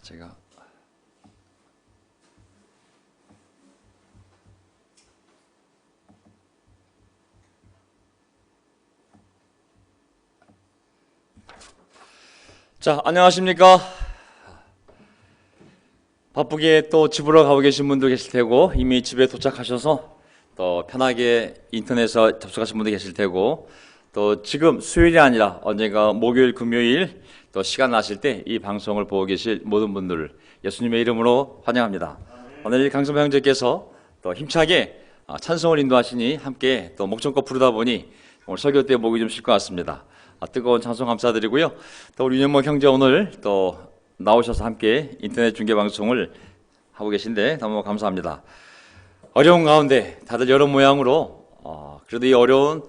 제가 안녕하십니까. 바쁘게 또 집으로 가고 계신 분도 계실 테고, 이미 집에 도착하셔서 또 편하게 인터넷에 접속하신 분도 계실 테고, 또 지금 수요일이 아니라 언젠가 목요일, 금요일 또 시간 나실 때 이 방송을 보고 계실 모든 분들을 예수님의 이름으로 환영합니다. 오늘 강성호 형제께서 또 힘차게 찬송을 인도하시니 함께 또 목청껏 부르다 보니 오늘 설교 때 목이 좀 쉴 것 같습니다. 뜨거운 찬송 감사드리고요. 또 우리 윤영목 형제 오늘 또 나오셔서 함께 인터넷 중계 방송을 하고 계신데 너무 감사합니다. 어려운 가운데 다들 여러 모양으로 그래도 이 어려운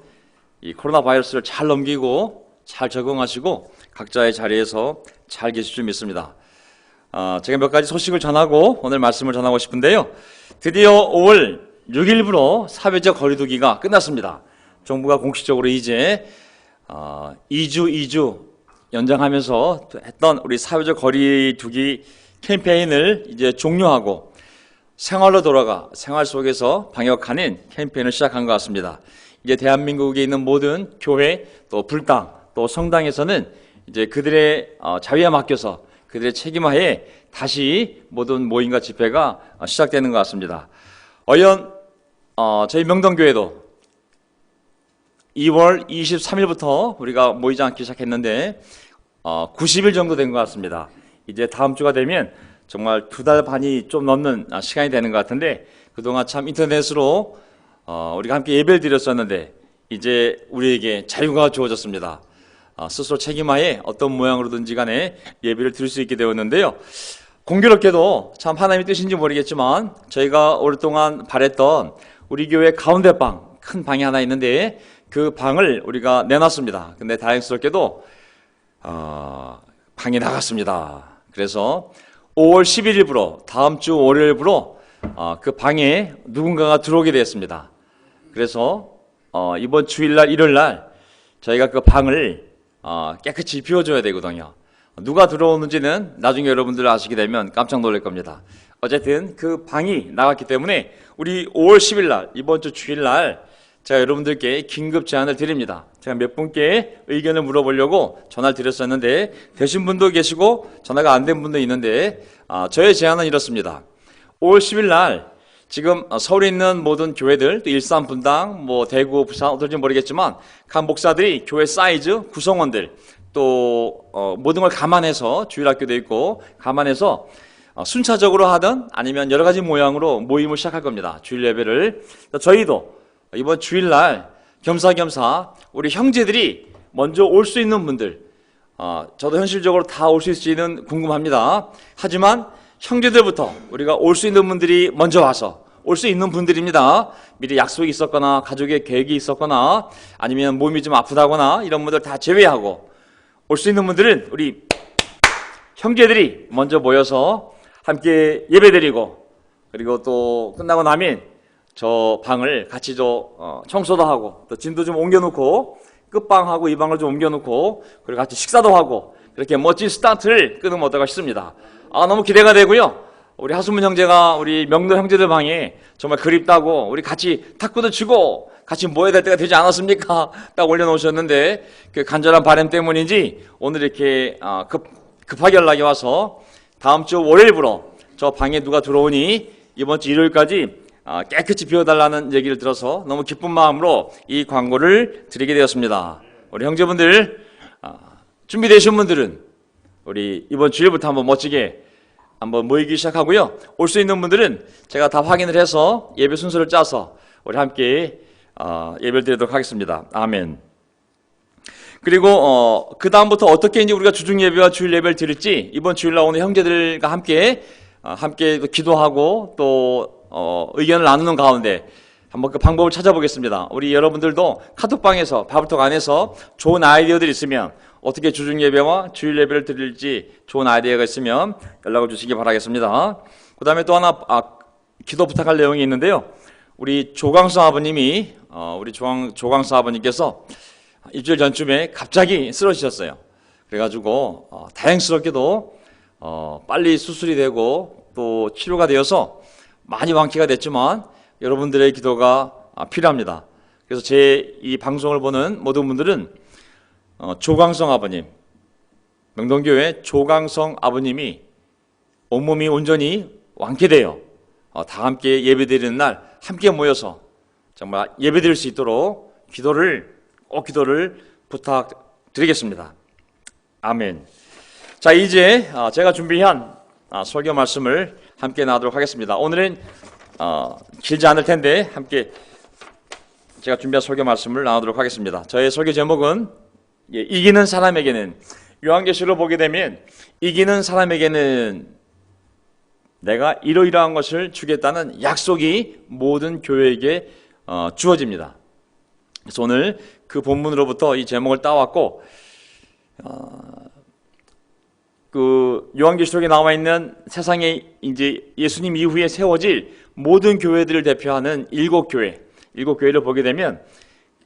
이 코로나 바이러스를 잘 넘기고 잘 적응하시고 각자의 자리에서 잘 계실 줄 믿습니다. 제가 몇 가지 소식을 전하고 오늘 말씀을 전하고 싶은데요. 드디어 5월 6일부로 사회적 거리두기가 끝났습니다. 정부가 공식적으로 이제 2주 연장하면서 했던 우리 사회적 거리두기 캠페인을 이제 종료하고 생활로 돌아가 생활 속에서 방역하는 캠페인을 시작한 것 같습니다. 이제 대한민국에 있는 모든 교회 또 불당 또 성당에서는 이제 그들의 자유에 맡겨서 그들의 책임하에 다시 모든 모임과 집회가 시작되는 것 같습니다. 어연 저희 명동교회도 2월 23일부터 우리가 모이지 않기 시작했는데 90일 정도 된 것 같습니다. 이제 다음 주가 되면 정말 2달 반이 좀 넘는 시간이 되는 것 같은데 그동안 참 인터넷으로 우리가 함께 예배를 드렸었는데 이제 우리에게 자유가 주어졌습니다. 스스로 책임하에 어떤 모양으로든지 간에 예배를 드릴 수 있게 되었는데요. 공교롭게도 참 하나님의 뜻인지 모르겠지만 저희가 오랫동안 바랬던 우리 교회 가운데 큰 방이 하나 있는데 그 방을 우리가 내놨습니다. 근데 다행스럽게도 방이 나갔습니다. 그래서 5월 11일부로 다음 주 월요일부로 그 방에 누군가가 들어오게 되었습니다. 그래서 이번 주일날 일요일날 저희가 그 방을 깨끗이 비워줘야 되거든요. 누가 들어오는지는 나중에 여러분들 아시게 되면 깜짝 놀랄 겁니다. 어쨌든 그 방이 나갔기 때문에 우리 5월 10일날 이번 주 주일날 제가 여러분들께 긴급 제안을 드립니다. 제가 몇 분께 의견을 물어보려고 전화를 드렸었는데 되신 분도 계시고 전화가 안 된 분도 있는데 저의 제안은 이렇습니다. 5월 10일 날 지금 서울에 있는 모든 교회들 또 일산 분당 대구 부산 어떨지 모르겠지만 각 목사들이 교회 사이즈 구성원들 또 모든 걸 감안해서 주일학교도 있고 감안해서 순차적으로 하든 아니면 여러 가지 모양으로 모임을 시작할 겁니다. 주일 예배를 저희도 이번 주일날 겸사겸사 우리 형제들이 먼저 올 수 있는 분들 저도 현실적으로 다 올 수 있을지는 궁금합니다. 하지만 형제들부터 우리가 올 수 있는 분들이 먼저 와서 올 수 있는 분들입니다. 미리 약속이 있었거나 가족의 계획이 있었거나 아니면 몸이 좀 아프다거나 이런 분들 다 제외하고 올 수 있는 분들은 우리 형제들이 먼저 모여서 함께 예배드리고 그리고 또 끝나고 나면 저 방을 같이 청소도 하고 또 짐도 좀 옮겨놓고 끝방하고 이 방을 좀 옮겨놓고 그리고 같이 식사도 하고 이렇게 멋진 스타트를 끊으면 어떨까 싶습니다. 너무 기대가 되고요. 우리 하수문 형제가 우리 명도 형제들 방에 정말 그립다고 우리 같이 탁구도 치고 같이 모여야 될 때가 되지 않았습니까? 딱 올려놓으셨는데 그 간절한 바람 때문인지 오늘 이렇게 급하게 연락이 와서 다음 주 월요일부로 저 방에 누가 들어오니 이번 주 일요일까지 깨끗이 비워달라는 얘기를 들어서 너무 기쁜 마음으로 이 광고를 드리게 되었습니다. 우리 형제분들 준비되신 분들은 우리 이번 주일부터 한번 멋지게 한번 모이기 시작하고요. 올 수 있는 분들은 제가 다 확인을 해서 예배 순서를 짜서 우리 함께 예배를 드리도록 하겠습니다. 아멘. 그리고 그 다음부터 어떻게 이제 우리가 주중 예배와 주일 예배를 드릴지 이번 주일날 오늘 형제들과 함께 기도하고 또 의견을 나누는 가운데 한번 그 방법을 찾아보겠습니다. 우리 여러분들도 카톡방에서 바블톡 안에서 좋은 아이디어들이 있으면 어떻게 주중 예배와 주일 예배를 드릴지 좋은 아이디어가 있으면 연락을 주시기 바라겠습니다. 그 다음에 또 하나 기도 부탁할 내용이 있는데요. 우리 조광수 아버님이 우리 조광수 아버님께서 일주일 전쯤에 갑자기 쓰러지셨어요. 그래가지고 다행스럽게도 빨리 수술이 되고 또 치료가 되어서 많이 완쾌가 됐지만 여러분들의 기도가 필요합니다. 그래서 제 이 방송을 보는 모든 분들은 조광성 아버님, 명동교회 조광성 아버님이 온몸이 온전히 완쾌돼요. 다 함께 예배드리는 날 함께 모여서 정말 예배드릴 수 있도록 꼭 기도를 부탁드리겠습니다. 아멘. 자, 이제 제가 준비한 설교 말씀을 함께 나누도록 하겠습니다. 오늘은 길지 않을 텐데 함께 제가 준비한 설교 말씀을 나누도록 하겠습니다. 저의 설교 제목은 이기는 사람에게는, 요한계시록을 보게 되면 이기는 사람에게는 내가 이러이러한 것을 주겠다는 약속이 모든 교회에게 주어집니다. 그래서 오늘 그 본문으로부터 이 제목을 따왔고, 그 요한계시록에 나와 있는 세상에 이제 예수님 이후에 세워질 모든 교회들을 대표하는 일곱 교회를 보게 되면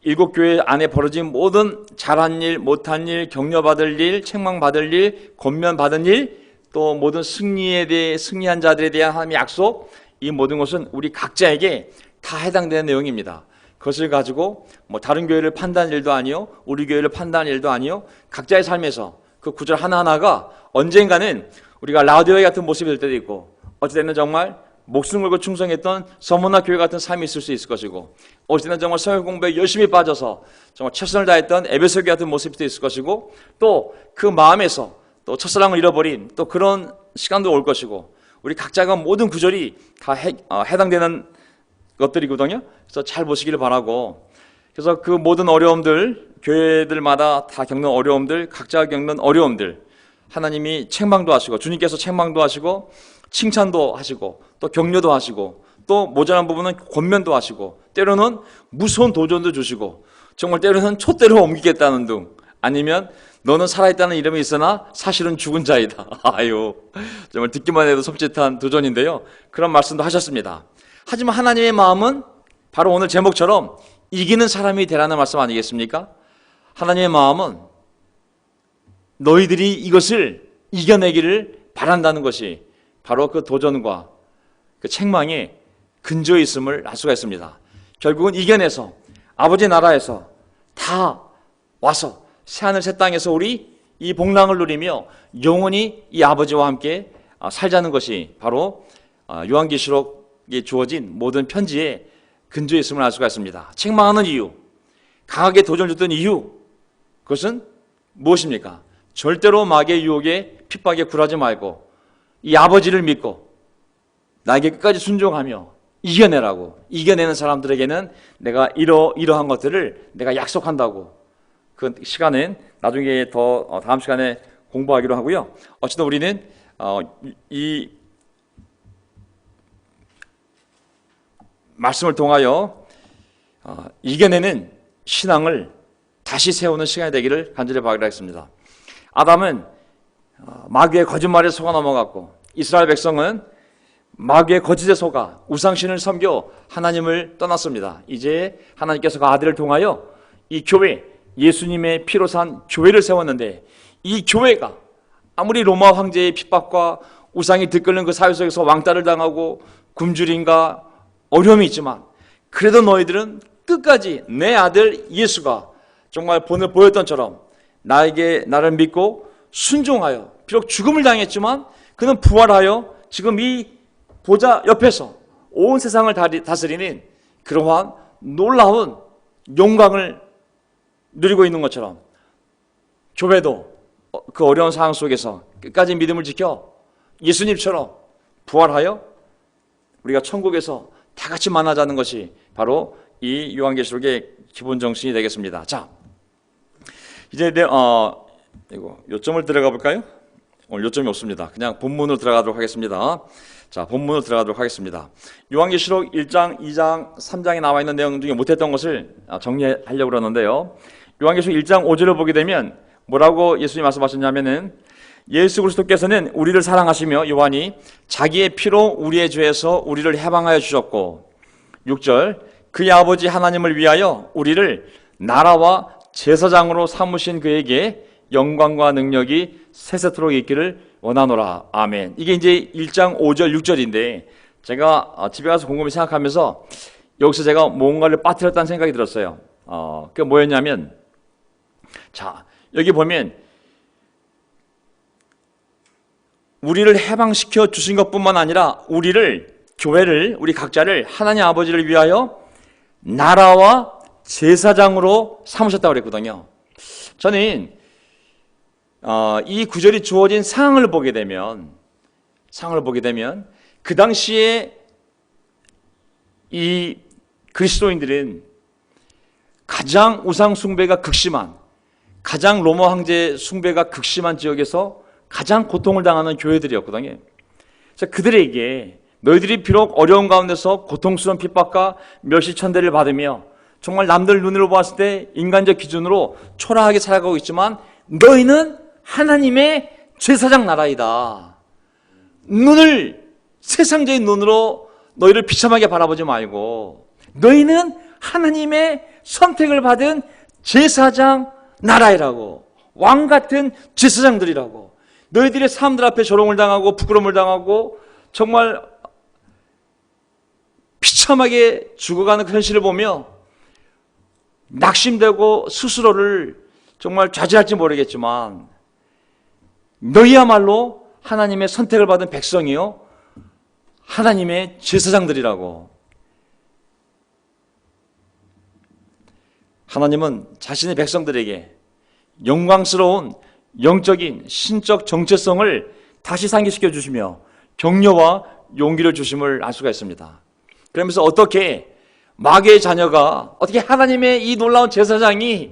일곱 교회 안에 벌어진 모든 잘한 일, 못한 일, 격려받을 일, 책망받을 일, 권면받은 일, 또 모든 승리한 자들에 대한 하나님의 약속, 이 모든 것은 우리 각자에게 다 해당되는 내용입니다. 그것을 가지고 뭐 다른 교회를 판단할 일도 아니요, 우리 교회를 판단할 일도 아니요, 각자의 삶에서 그 구절 하나하나가 언젠가는 우리가 라디오회 같은 모습이 될 때도 있고, 어찌됐든 정말 목숨 걸고 충성했던 서문화 교회 같은 삶이 있을 수 있을 것이고, 어찌됐든 정말 성경 공부에 열심히 빠져서 정말 최선을 다했던 에베소 교회 같은 모습도 있을 것이고, 또 그 마음에서 또 첫사랑을 잃어버린 또 그런 시간도 올 것이고, 우리 각자가 모든 구절이 다 해당되는 것들이거든요. 그래서 잘 보시기를 바라고, 그래서 그 모든 어려움들, 교회들마다 다 겪는 어려움들, 각자가 겪는 어려움들, 하나님이 책망도 하시고, 주님께서 책망도 하시고, 칭찬도 하시고, 또 격려도 하시고, 또 모자란 부분은 권면도 하시고, 때로는 무서운 도전도 주시고, 정말 때로는 촛대로 옮기겠다는 등, 아니면 너는 살아있다는 이름이 있으나 사실은 죽은 자이다. 아유, 정말 듣기만 해도 섬찟한 도전인데요. 그런 말씀도 하셨습니다. 하지만 하나님의 마음은 바로 오늘 제목처럼 이기는 사람이 되라는 말씀 아니겠습니까? 하나님의 마음은 너희들이 이것을 이겨내기를 바란다는 것이 바로 그 도전과 그 책망에 근저에 있음을 알 수가 있습니다. 결국은 이겨내서 아버지 나라에서 다 와서 새하늘 새 땅에서 우리 이 복락을 누리며 영원히 이 아버지와 함께 살자는 것이 바로 요한계시록에 주어진 모든 편지에 근저에 있음을 알 수가 있습니다. 책망하는 이유, 강하게 도전을 줬던 이유, 그것은 무엇입니까? 절대로 마귀의 유혹에 핍박에 굴하지 말고 이 아버지를 믿고 나에게 끝까지 순종하며 이겨내라고, 이겨내는 사람들에게는 내가 이러한 것들을 내가 약속한다고. 그 시간은 나중에 더 다음 시간에 공부하기로 하고요. 어쨌든 우리는 이 말씀을 통하여 이겨내는 신앙을 다시 세우는 시간이 되기를 간절히 바라겠습니다. 아담은 마귀의 거짓말에 속아 넘어갔고, 이스라엘 백성은 마귀의 거짓에 속아 우상신을 섬겨 하나님을 떠났습니다. 이제 하나님께서 그 아들을 통하여 이 교회, 예수님의 피로 산 교회를 세웠는데, 이 교회가 아무리 로마 황제의 핍박과 우상이 들끓는 그 사회 속에서 왕따를 당하고 굶주림과 어려움이 있지만, 그래도 너희들은 끝까지 내 아들 예수가 정말 본을 보였던처럼 나를 믿고 순종하여, 비록 죽음을 당했지만 그는 부활하여 지금 이 보좌 옆에서 온 세상을 다스리는 그러한 놀라운 영광을 누리고 있는 것처럼, 교회도 그 어려운 상황 속에서 끝까지 믿음을 지켜 예수님처럼 부활하여 우리가 천국에서 다 같이 만나자는 것이 바로 이 요한계시록의 기본 정신이 되겠습니다. 자, 이제 요점을 들어가 볼까요? 오늘 요점이 없습니다. 그냥 본문으로 들어가도록 하겠습니다. 자, 본문으로 들어가도록 하겠습니다. 요한계시록 1장, 2장, 3장에 나와 있는 내용 중에 못했던 것을 정리하려고 그러는데요. 요한계시록 1장 5절을 보게 되면 뭐라고 예수님이 말씀하셨냐면은, 예수 그리스도께서는 우리를 사랑하시며 요한이 자기의 피로 우리의 죄에서 우리를 해방하여 주셨고, 6절, 그의 아버지 하나님을 위하여 우리를 나라와 제사장으로 삼으신 그에게 영광과 능력이 세세토록 있기를 원하노라. 아멘. 이게 이제 1장 5절 6절인데 제가 집에 가서 곰곰이 생각하면서 여기서 제가 뭔가를 빠뜨렸다는 생각이 들었어요. 그게 뭐였냐면, 자, 여기 보면 우리를 해방시켜 주신 것뿐만 아니라 우리를, 교회를, 우리 각자를 하나님 아버지를 위하여 나라와 제사장으로 삼으셨다고 그랬거든요. 저는 이 구절이 주어진 상황을 보게 되면 그 당시에 이 그리스도인들은 가장 우상 숭배가 극심한, 가장 로마 황제 숭배가 극심한 지역에서 가장 고통을 당하는 교회들이었거든요. 그래서 그들에게 너희들이 비록 어려운 가운데서 고통스러운 핍박과 멸시천대를 받으며 정말 남들 눈으로 봤을 때 인간적 기준으로 초라하게 살아가고 있지만 너희는 하나님의 제사장 나라이다. 세상적인 눈으로 너희를 비참하게 바라보지 말고 너희는 하나님의 선택을 받은 제사장 나라이라고, 왕 같은 제사장들이라고. 너희들의 사람들 앞에 조롱을 당하고 부끄러움을 당하고 정말 비참하게 죽어가는 그 현실을 보며 낙심되고 스스로를 정말 좌절할지 모르겠지만 너희야말로 하나님의 선택을 받은 백성이요 하나님의 제사장들이라고. 하나님은 자신의 백성들에게 영광스러운 영적인 신적 정체성을 다시 상기시켜 주시며 격려와 용기를 주심을 알 수가 있습니다. 그러면서 어떻게 마귀의 자녀가, 어떻게 하나님의 이 놀라운 제사장이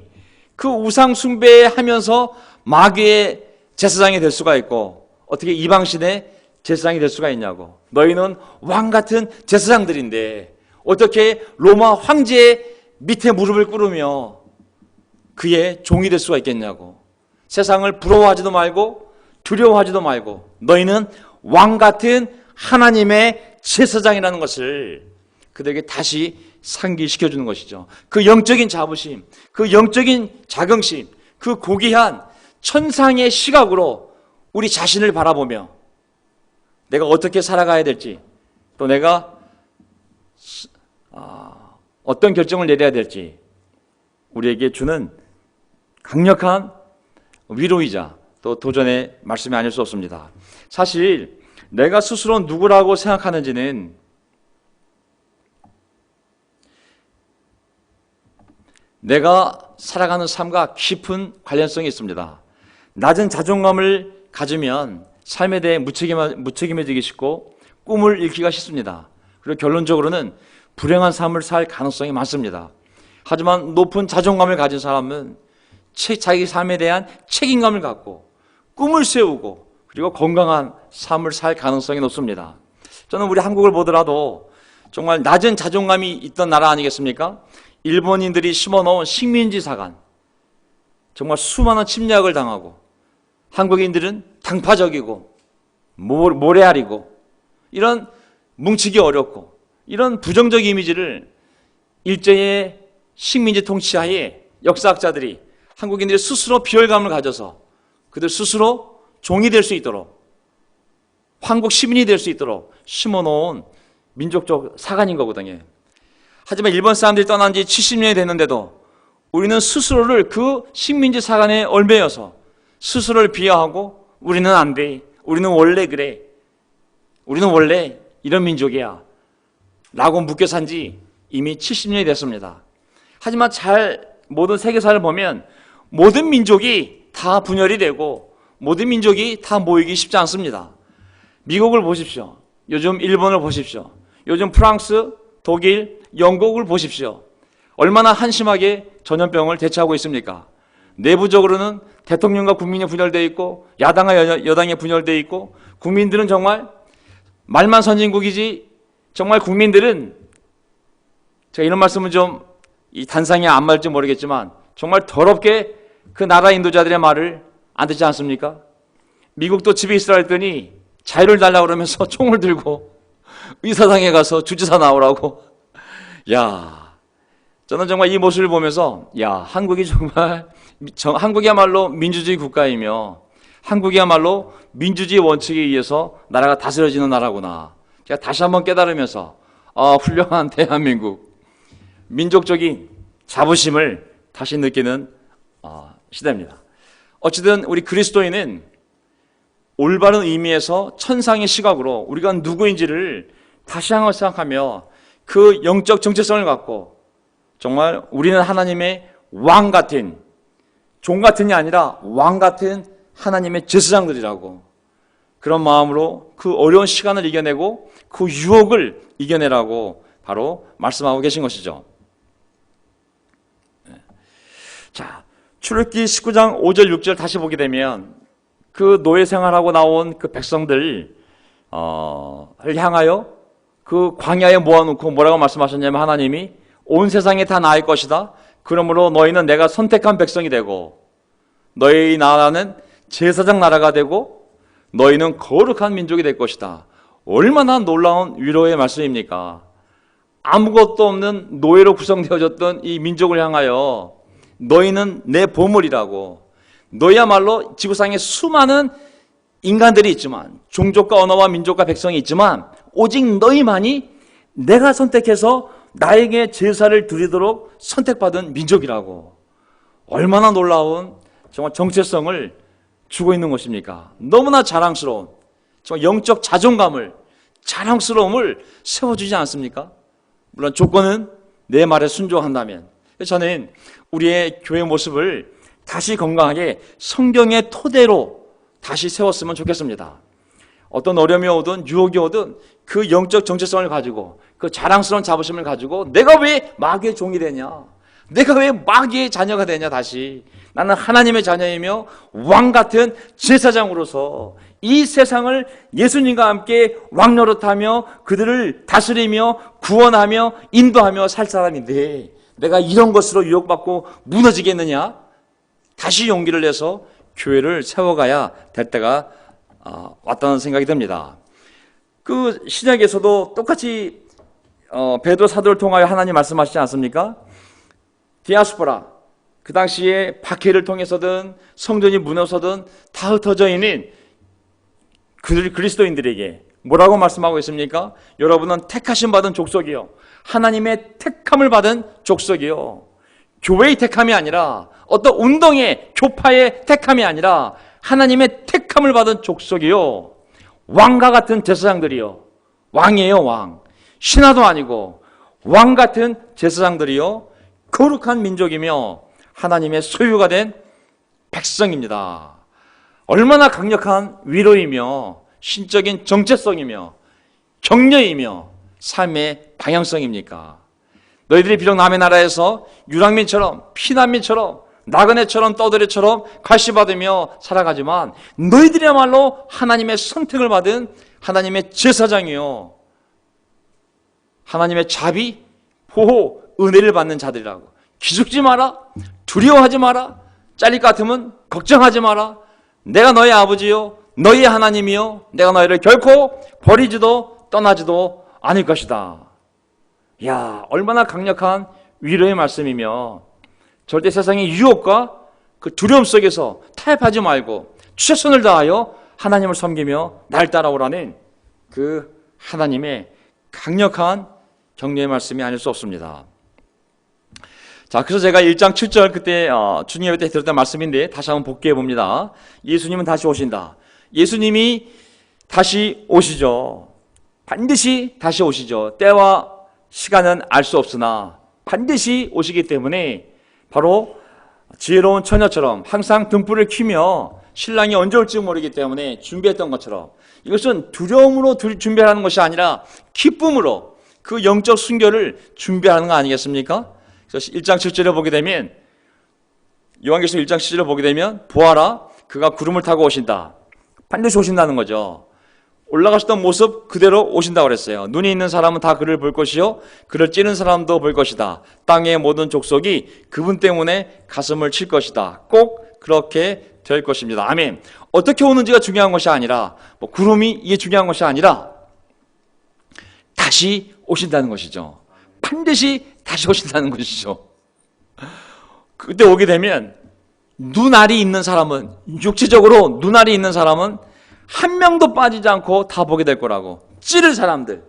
그 우상 숭배하면서 마귀의 제사장이 될 수가 있고 어떻게 이방신의 제사장이 될 수가 있냐고. 너희는 왕 같은 제사장들인데 어떻게 로마 황제의 밑에 무릎을 꿇으며 그의 종이 될 수가 있겠냐고. 세상을 부러워하지도 말고 두려워하지도 말고 너희는 왕 같은 하나님의 제사장이라는 것을 그들에게 다시 상기시켜 주는 것이죠. 그 영적인 자부심, 그 영적인 자긍심, 그 고귀한 천상의 시각으로 우리 자신을 바라보며 내가 어떻게 살아가야 될지, 또 내가 어떤 결정을 내려야 될지 우리에게 주는 강력한 위로이자 또 도전의 말씀이 아닐 수 없습니다. 사실 내가 스스로 누구라고 생각하는지는 내가 살아가는 삶과 깊은 관련성이 있습니다. 낮은 자존감을 가지면 삶에 대해 무책임해지기 쉽고 꿈을 잃기가 쉽습니다. 그리고 결론적으로는 불행한 삶을 살 가능성이 많습니다. 하지만 높은 자존감을 가진 사람은 자기 삶에 대한 책임감을 갖고 꿈을 세우고 그리고 건강한 삶을 살 가능성이 높습니다. 저는 우리 한국을 보더라도 정말 낮은 자존감이 있던 나라 아니겠습니까? 일본인들이 심어놓은 식민지 사관, 정말 수많은 침략을 당하고 한국인들은 당파적이고 모래알이고 이런 뭉치기 어렵고 이런 부정적 이미지를 일제의 식민지 통치하에 역사학자들이 한국인들이 스스로 비열감을 가져서 그들 스스로 종이 될 수 있도록 한국 시민이 될 수 있도록 심어놓은 민족적 사관인 거거든요. 하지만 일본 사람들이 떠난 지 70년이 됐는데도 우리는 스스로를 그 식민지 사관에 얽매여서 스스로를 비하하고 우리는 안 돼, 우리는 원래 그래, 우리는 원래 이런 민족이야 라고 묶여 산 지 이미 70년이 됐습니다. 하지만 모든 세계사를 보면 모든 민족이 다 분열이 되고 모든 민족이 다 모이기 쉽지 않습니다. 미국을 보십시오. 요즘 일본을 보십시오. 요즘 프랑스, 독일, 영국을 보십시오. 얼마나 한심하게 전염병을 대처하고 있습니까? 내부적으로는 대통령과 국민이 분열되어 있고 야당과 여당이 분열되어 있고 국민들은 정말 말만 선진국이지 정말 국민들은 제가 이런 말씀은 좀 이 단상에 안 맞을지 모르겠지만 정말 더럽게 그 나라 인도자들의 말을 안 듣지 않습니까? 미국도 집에 있으라 했더니 자유를 달라고 그러면서 총을 들고 의사당에 가서 주지사 나오라고. 야, 저는 정말 이 모습을 보면서 한국이 정말 한국이야말로 민주주의 국가이며 한국이야말로 민주주의 원칙에 의해서 나라가 다스려지는 나라구나. 제가 다시 한번 깨달으면서 훌륭한 대한민국, 민족적인 자부심을 다시 느끼는 시대입니다. 어쨌든 우리 그리스도인은 올바른 의미에서 천상의 시각으로 우리가 누구인지를 다시 한번 생각하며 그 영적 정체성을 갖고 정말 우리는 하나님의 왕 같은, 종 같은이 아니라 왕 같은 하나님의 제사장들이라고, 그런 마음으로 그 어려운 시간을 이겨내고 그 유혹을 이겨내라고 바로 말씀하고 계신 것이죠. 자, 출애굽기 19장 5절 6절 다시 보게 되면 그 노예 생활하고 나온 그 백성들을 향하여 그 광야에 모아놓고 뭐라고 말씀하셨냐면, 하나님이 온 세상에 다 나의 것이다. 그러므로 너희는 내가 선택한 백성이 되고 너희 나라는 제사장 나라가 되고 너희는 거룩한 민족이 될 것이다. 얼마나 놀라운 위로의 말씀입니까? 아무것도 없는 노예로 구성되어졌던 이 민족을 향하여 너희는 내 보물이라고, 너희야말로 지구상에 수많은 인간들이 있지만, 종족과 언어와 민족과 백성이 있지만 오직 너희만이 내가 선택해서 나에게 제사를 드리도록 선택받은 민족이라고. 얼마나 놀라운 정말 정체성을 주고 있는 것입니까? 너무나 자랑스러운, 정말 영적 자존감을, 자랑스러움을 세워주지 않습니까? 물론 조건은 내 말에 순종한다면. 저는 우리의 교회 모습을 다시 건강하게 성경의 토대로 다시 세웠으면 좋겠습니다. 어떤 어려움이 오든 유혹이 오든 그 영적 정체성을 가지고, 그 자랑스러운 자부심을 가지고 내가 왜 마귀의 종이 되냐, 내가 왜 마귀의 자녀가 되냐, 다시 나는 하나님의 자녀이며 왕 같은 제사장으로서 이 세상을 예수님과 함께 왕노릇하며 그들을 다스리며 구원하며 인도하며 살 사람인데 내가 이런 것으로 유혹받고 무너지겠느냐? 다시 용기를 내서 교회를 세워가야 될 때가 왔다는 생각이 듭니다. 그 신약에서도 똑같이 베드로 사도를 통하여 하나님 말씀하시지 않습니까? 디아스포라, 그 당시에 박해를 통해서든 성전이 무너서든 다 흩어져 있는 그리스도인들에게 뭐라고 말씀하고 있습니까? 여러분은 택하심 받은 족속이요, 하나님의 택함을 받은 족속이요. 교회의 택함이 아니라 어떤 운동의 교파의 택함이 아니라 하나님의 택함을 받은 족속이요, 왕과 같은 제사장들이요. 왕이에요, 왕. 신하도 아니고 왕 같은 제사장들이요, 거룩한 민족이며 하나님의 소유가 된 백성입니다. 얼마나 강력한 위로이며 신적인 정체성이며 격려이며 삶의 방향성입니까? 너희들이 비록 남의 나라에서 유랑민처럼 피난민처럼 나그네처럼 떠들이처럼 갈시받으며 살아가지만 너희들이야말로 하나님의 선택을 받은 하나님의 제사장이요, 하나님의 자비, 보호, 은혜를 받는 자들이라고. 기죽지 마라, 두려워하지 마라, 잘릴 것 같으면 걱정하지 마라. 내가 너희 아버지요, 너희 하나님이요, 내가 너희를 결코 버리지도 떠나지도 않을 것이다. 야, 얼마나 강력한 위로의 말씀이며 절대 세상의 유혹과 그 두려움 속에서 타협하지 말고 최선을 다하여 하나님을 섬기며 날 따라오라는 그 하나님의 강력한 격려의 말씀이 아닐 수 없습니다. 자, 그래서 제가 1장 7절 그때 주님 예배 때 들었던 말씀인데 다시 한번 복귀해 봅니다. 예수님은 다시 오신다. 예수님이 다시 오시죠. 반드시 다시 오시죠. 때와 시간은 알 수 없으나 반드시 오시기 때문에 바로 지혜로운 처녀처럼 항상 등불을 켜며 신랑이 언제 올지 모르기 때문에 준비했던 것처럼, 이것은 두려움으로 준비하는 것이 아니라 기쁨으로 그 영적 순결을 준비하는 거 아니겠습니까? 그래서 1장 7절에 보게 되면, 요한계시록 1장 7절에 보게 되면, 보아라, 그가 구름을 타고 오신다. 반드시 오신다는 거죠. 올라가셨던 모습 그대로 오신다고 그랬어요. 눈이 있는 사람은 다 그를 볼 것이요, 그를 찌는 사람도 볼 것이다. 땅의 모든 족속이 그분 때문에 가슴을 칠 것이다. 꼭 그렇게 될 것입니다. 아멘. 어떻게 오는지가 중요한 것이 아니라, 구름이 이게 중요한 것이 아니라 다시 오신다는 것이죠. 반드시 다시 오신다는 것이죠. 그때 오게 되면 눈알이 있는 사람은, 육체적으로 눈알이 있는 사람은 한 명도 빠지지 않고 다 보게 될 거라고. 찌를 사람들,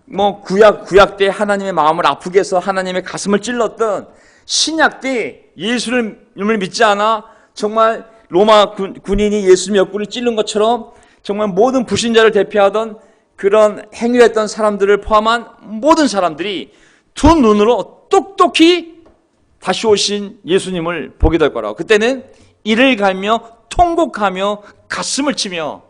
뭐 구약 때 하나님의 마음을 아프게 해서 하나님의 가슴을 찔렀던, 신약 때 예수님을 믿지 않아 정말 로마 군인이 예수님 옆구리를 찌른 것처럼 정말 모든 불신자를 대표하던 그런 행위를 했던 사람들을 포함한 모든 사람들이 두 눈으로 똑똑히 다시 오신 예수님을 보게 될 거라고. 그때는 이를 갈며 통곡하며 가슴을 치며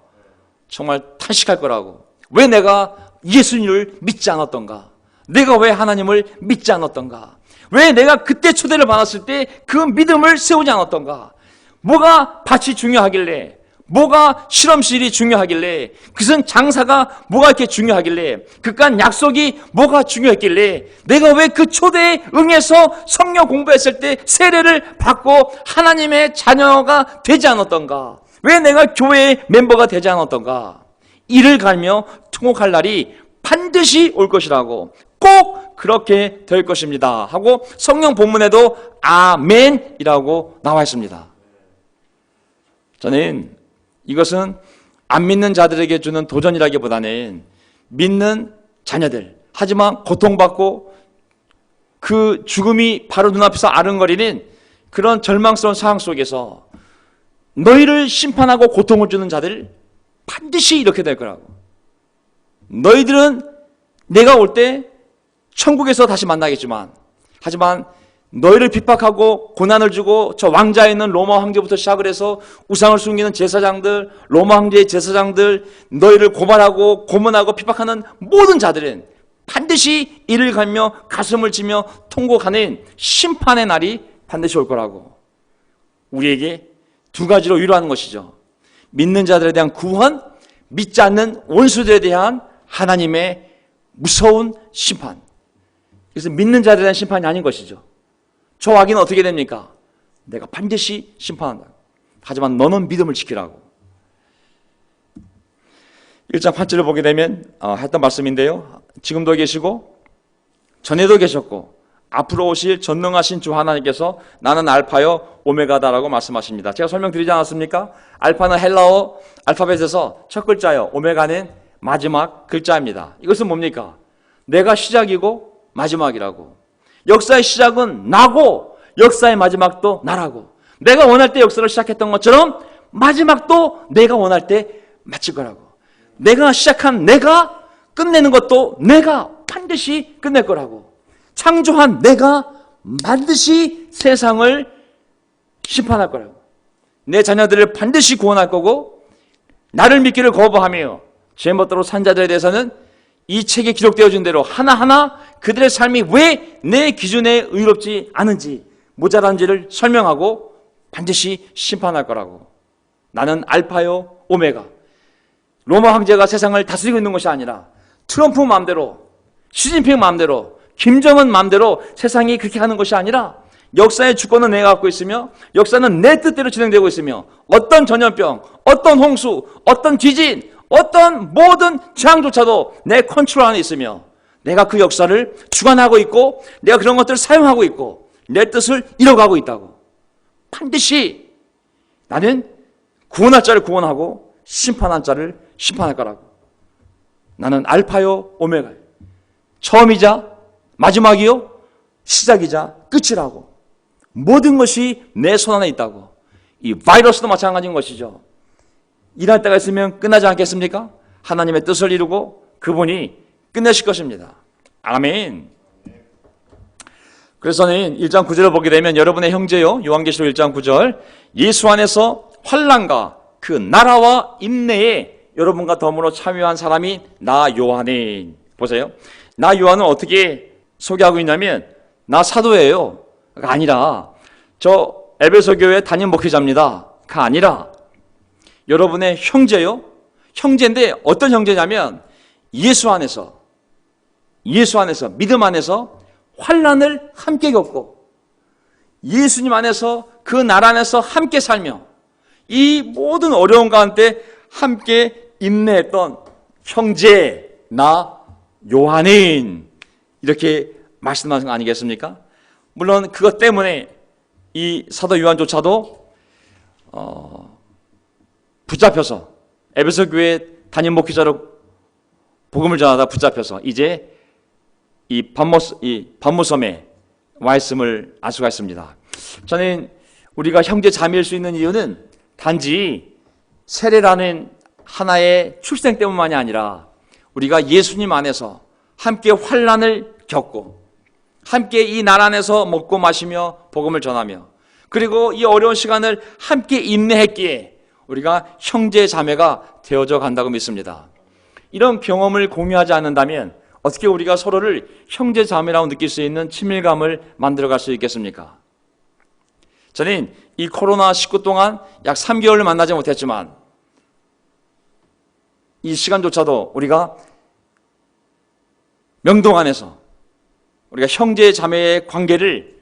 정말 탄식할 거라고. 왜 내가 예수님을 믿지 않았던가? 내가 왜 하나님을 믿지 않았던가? 왜 내가 그때 초대를 받았을 때 그 믿음을 세우지 않았던가? 뭐가 밭이 중요하길래, 뭐가 실험실이 중요하길래, 그것은 장사가 뭐가 이렇게 중요하길래, 그깟 약속이 뭐가 중요했길래, 내가 왜 그 초대에 응해서 성령 공부했을 때 세례를 받고 하나님의 자녀가 되지 않았던가? 왜 내가 교회의 멤버가 되지 않았던가? 이를 갈며 통곡할 날이 반드시 올 것이라고, 꼭 그렇게 될 것입니다 하고 성령 본문에도 아멘이라고 나와 있습니다. 저는 이것은 안 믿는 자들에게 주는 도전이라기보다는 믿는 자녀들, 하지만 고통받고 그 죽음이 바로 눈앞에서 아른거리는 그런 절망스러운 상황 속에서 너희를 심판하고 고통을 주는 자들 반드시 이렇게 될 거라고. 너희들은 내가 올 때 천국에서 다시 만나겠지만, 하지만 너희를 핍박하고 고난을 주고 저 왕자에 있는 로마 황제부터 시작을 해서 우상을 숨기는 제사장들, 로마 황제의 제사장들, 너희를 고발하고 고문하고 핍박하는 모든 자들은 반드시 이를 갈며 가슴을 치며 통곡하는 심판의 날이 반드시 올 거라고. 우리에게 두 가지로 위로하는 것이죠. 믿는 자들에 대한 구원, 믿지 않는 원수들에 대한 하나님의 무서운 심판. 그래서 믿는 자들에 대한 심판이 아닌 것이죠. 저 악인은 어떻게 됩니까? 내가 반드시 심판한다. 하지만 너는 믿음을 지키라고. 1장 8절을 보게 되면 했던 말씀인데요. 지금도 계시고 전에도 계셨고 앞으로 오실 전능하신 주 하나님께서 나는 알파요 오메가다라고 말씀하십니다. 제가 설명드리지 않았습니까? 알파는 헬라어 알파벳에서 첫 글자요, 오메가는 마지막 글자입니다. 이것은 뭡니까? 내가 시작이고 마지막이라고. 역사의 시작은 나고 역사의 마지막도 나라고. 내가 원할 때 역사를 시작했던 것처럼 마지막도 내가 원할 때 마칠 거라고. 내가 시작한 내가 끝내는 것도 내가 반드시 끝낼 거라고. 창조한 내가 반드시 세상을 심판할 거라고. 내 자녀들을 반드시 구원할 거고, 나를 믿기를 거부하며 죄멋대로 산 자들에 대해서는 이 책에 기록되어진 대로 하나하나 그들의 삶이 왜 내 기준에 의롭지 않은지, 모자란지를 설명하고 반드시 심판할 거라고. 나는 알파요 오메가. 로마 황제가 세상을 다스리고 있는 것이 아니라 트럼프 마음대로, 시진핑 마음대로, 김정은 마음대로 세상이 그렇게 하는 것이 아니라 역사의 주권은 내가 갖고 있으며 역사는 내 뜻대로 진행되고 있으며 어떤 전염병, 어떤 홍수, 어떤 지진, 어떤 모든 재앙조차도 내 컨트롤 안에 있으며 내가 그 역사를 주관하고 있고 내가 그런 것들을 사용하고 있고 내 뜻을 이뤄가고 있다고. 반드시 나는 구원할 자를 구원하고 심판할 자를 심판할 거라고. 나는 알파요 오메가, 처음이자 마지막이요 시작이자 끝이라고. 모든 것이 내 손 안에 있다고. 이 바이러스도 마찬가지인 것이죠. 일할 때가 있으면 끝나지 않겠습니까? 하나님의 뜻을 이루고 그분이 끝내실 것입니다. 아멘. 그래서는 1장 9절을 보게 되면 여러분의 형제요, 요한계시록 1장 9절, 예수 안에서 환난과 그 나라와 인내에 여러분과 더불어 참여한 사람이 나 요한이. 보세요. 나 요한은 어떻게 소개하고 있냐면 나 사도예요. 가 아니라 저 에베소 교회 담임 목회자입니다. 가 아니라 여러분의 형제요. 형제인데 어떤 형제냐면 예수 안에서 믿음 안에서 환난을 함께 겪고 예수님 안에서 그 나라 안에서 함께 살며 이 모든 어려움 가운데 함께 인내했던 형제 나 요한인, 이렇게 말씀하신 거 아니겠습니까? 물론 그것 때문에 이 사도 요한조차도 붙잡혀서 에베소 교회 담임 목회자로 복음을 전하다 붙잡혀서 이제 이 반모섬에 와 있음을 알 수가 있습니다. 저는 우리가 형제 자매일 수 있는 이유는 단지 세례라는 하나의 출생 때문만이 아니라 우리가 예수님 안에서 함께 환난을 겪고 함께 이 날 안에서 먹고 마시며 복음을 전하며 그리고 이 어려운 시간을 함께 인내했기에 우리가 형제 자매가 되어져 간다고 믿습니다. 이런 경험을 공유하지 않는다면 어떻게 우리가 서로를 형제 자매라고 느낄 수 있는 친밀감을 만들어갈 수 있겠습니까? 저는 이 코로나19 동안 약 3개월을 만나지 못했지만 이 시간조차도 우리가 명동 안에서 우리가 형제 자매의 관계를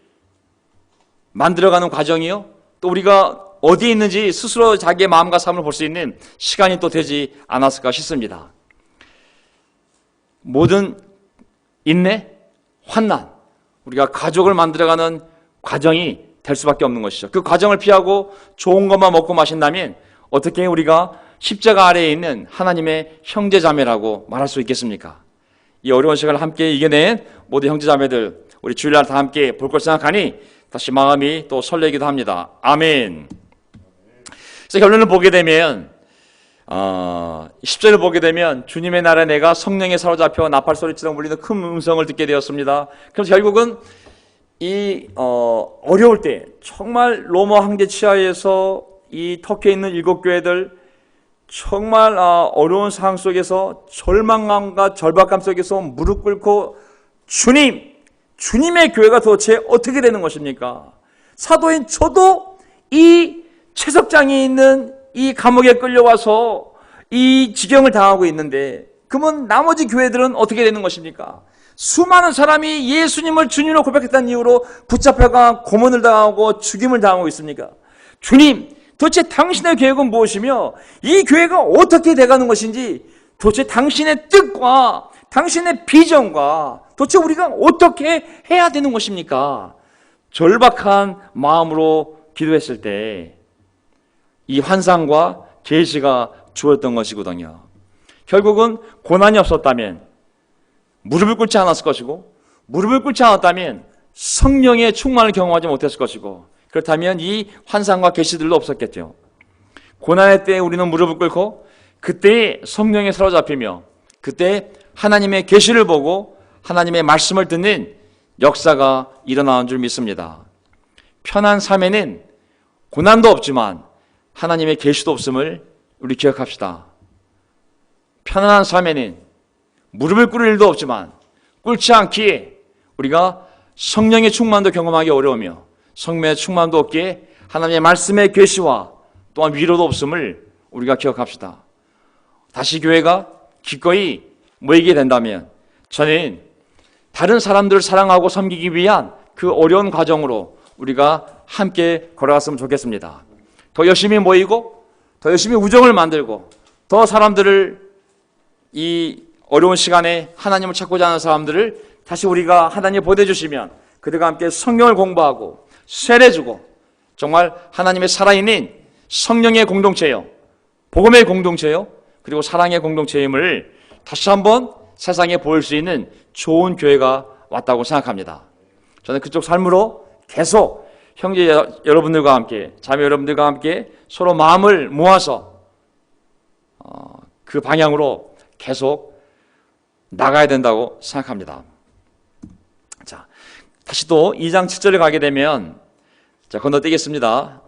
만들어가는 과정이요, 또 우리가 어디에 있는지 스스로 자기의 마음과 삶을 볼 수 있는 시간이 또 되지 않았을까 싶습니다. 모든 인내, 환난, 우리가 가족을 만들어가는 과정이 될 수밖에 없는 것이죠. 그 과정을 피하고 좋은 것만 먹고 마신다면 어떻게 우리가 십자가 아래에 있는 하나님의 형제자매라고 말할 수 있겠습니까? 이 어려운 시간을 함께 이겨낸 모든 형제자매들, 우리 주일날 다 함께 볼 걸 생각하니 다시 마음이 또 설레기도 합니다. 아멘. 그래서 결론을 보게 되면 10절을 보게 되면 주님의 날에 내가 성령에 사로잡혀 나팔 소리처럼 울리는 큰 음성을 듣게 되었습니다. 그래서 결국은 이 어려울 때 정말 로마 황제 치하에서 이 터키에 있는 7교회들 정말 어려운 상황 속에서 절망감과 절박감 속에서 무릎 꿇고 주님의 교회가 도대체 어떻게 되는 것입니까? 사도인 저도 이 채석장에 있는 이 감옥에 끌려와서 이 지경을 당하고 있는데 그러면 나머지 교회들은 어떻게 되는 것입니까? 수많은 사람이 예수님을 주님으로 고백했다는 이유로 붙잡혀가 고문을 당하고 죽임을 당하고 있습니까? 주님, 도대체 당신의 계획은 무엇이며 이 교회가 어떻게 돼가는 것인지 도대체 당신의 뜻과 당신의 비전과 도대체 우리가 어떻게 해야 되는 것입니까? 절박한 마음으로 기도했을 때 이 환상과 계시가 주었던 것이거든요. 결국은 고난이 없었다면 무릎을 꿇지 않았을 것이고, 무릎을 꿇지 않았다면 성령의 충만을 경험하지 못했을 것이고, 그렇다면 이 환상과 계시들도 없었겠죠. 고난의 때에 우리는 무릎을 꿇고 그때 성령에 사로잡히며 그때 하나님의 계시를 보고 하나님의 말씀을 듣는 역사가 일어나는 줄 믿습니다. 편한 삶에는 고난도 없지만 하나님의 계시도 없음을 우리 기억합시다. 편안한 삶에는 무릎을 꿇을 일도 없지만 꿇지 않기에 우리가 성령의 충만도 경험하기 어려우며 성령의 충만도 없기에 하나님의 말씀의 계시와 또한 위로도 없음을 우리가 기억합시다. 다시 교회가 기꺼이 모이게 된다면 저는 다른 사람들을 사랑하고 섬기기 위한 그 어려운 과정으로 우리가 함께 걸어갔으면 좋겠습니다. 더 열심히 모이고 더 열심히 우정을 만들고 더 사람들을 이 어려운 시간에 하나님을 찾고자 하는 사람들을 다시 우리가 하나님 보내주시면 그들과 함께 성경을 공부하고 세례주고 정말 하나님의 살아있는 성령의 공동체요, 복음의 공동체요, 그리고 사랑의 공동체임을 다시 한번 세상에 보일 수 있는 좋은 교회가 왔다고 생각합니다. 저는 그쪽 삶으로 계속 형제 여러분들과 함께, 자매 여러분들과 함께 서로 마음을 모아서 그 방향으로 계속 나가야 된다고 생각합니다. 자, 다시 또 2장 7절에 가게 되면 자, 건너뛰겠습니다.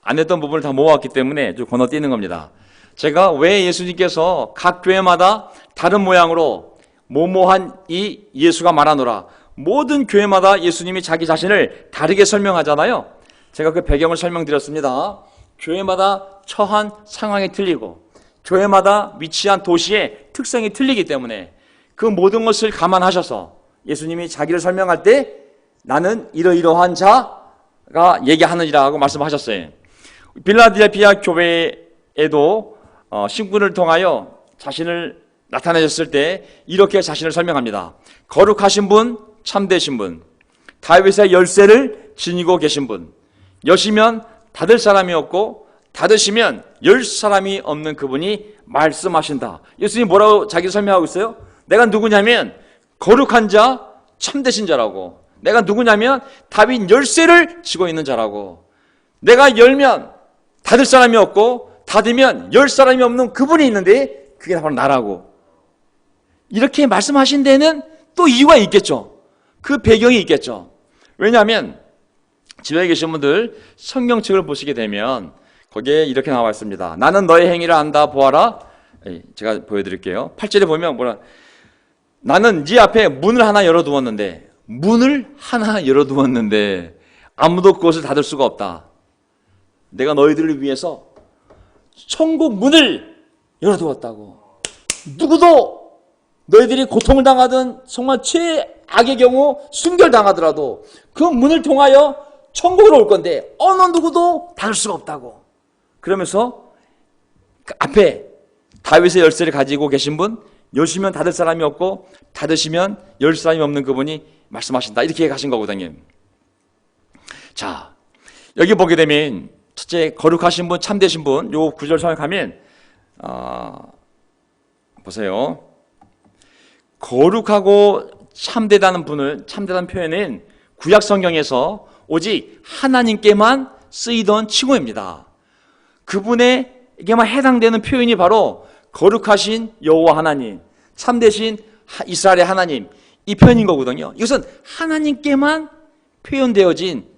안 했던 부분을 다 모아왔기 때문에 좀 건너뛰는 겁니다. 제가 왜 예수님께서 각 교회마다 다른 모양으로 모모한 이 예수가 말하노라, 모든 교회마다 예수님이 자기 자신을 다르게 설명하잖아요. 제가 그 배경을 설명드렸습니다. 교회마다 처한 상황이 틀리고 교회마다 위치한 도시의 특성이 틀리기 때문에 그 모든 것을 감안하셔서 예수님이 자기를 설명할 때 나는 이러이러한 자가 얘기하느니라고 말씀하셨어요. 빌라델피아 교회에도 신분을 통하여 자신을 나타내셨을 때 이렇게 자신을 설명합니다. 거룩하신 분, 참되신 분, 다윗의 열쇠를 지니고 계신 분, 여시면 닫을 사람이 없고 닫으시면 10사람이 없는 그분이 말씀하신다. 예수님이 뭐라고 자기 설명하고 있어요? 내가 누구냐면 거룩한 자, 참되신 자라고. 내가 누구냐면 다윗 열쇠를 쥐고 있는 자라고. 내가 열면 닫을 사람이 없고 닫으면 열 사람이 없는 그분이 있는데 그게 바로 나라고. 이렇게 말씀하신 데는 또 이유가 있겠죠. 그 배경이 있겠죠. 왜냐하면 집에 계신 분들 성경책을 보시게 되면 거기에 이렇게 나와 있습니다. 나는 너의 행위를 안다 보아라. 제가 보여드릴게요. 8절에 보면 뭐라, 나는 네 앞에 문을 하나 열어두었는데 아무도 그것을 닫을 수가 없다. 내가 너희들을 위해서 천국 문을 열어두었다고. 누구도 너희들이 고통을 당하든 정말 최악의 경우 순결당하더라도 그 문을 통하여 천국으로 올 건데 어느 누구도 닫을 수가 없다고. 그러면서 그 앞에 다윗의 열쇠를 가지고 계신 분, 여시면 닫을 사람이 없고 닫으시면 열 사람이 없는 그분이 말씀하신다. 이렇게 가신 거거든요. 자, 여기 보게 되면 첫째, 거룩하신 분, 참되신 분, 요 구절 성역하면 보세요. 거룩하고 참되다는 표현은 구약 성경에서 오직 하나님께만 쓰이던 칭호입니다. 그분에게만 해당되는 표현이 바로 거룩하신 여호와 하나님, 참되신 이스라엘의 하나님, 이 표현인 거거든요. 이것은 하나님께만 표현되어진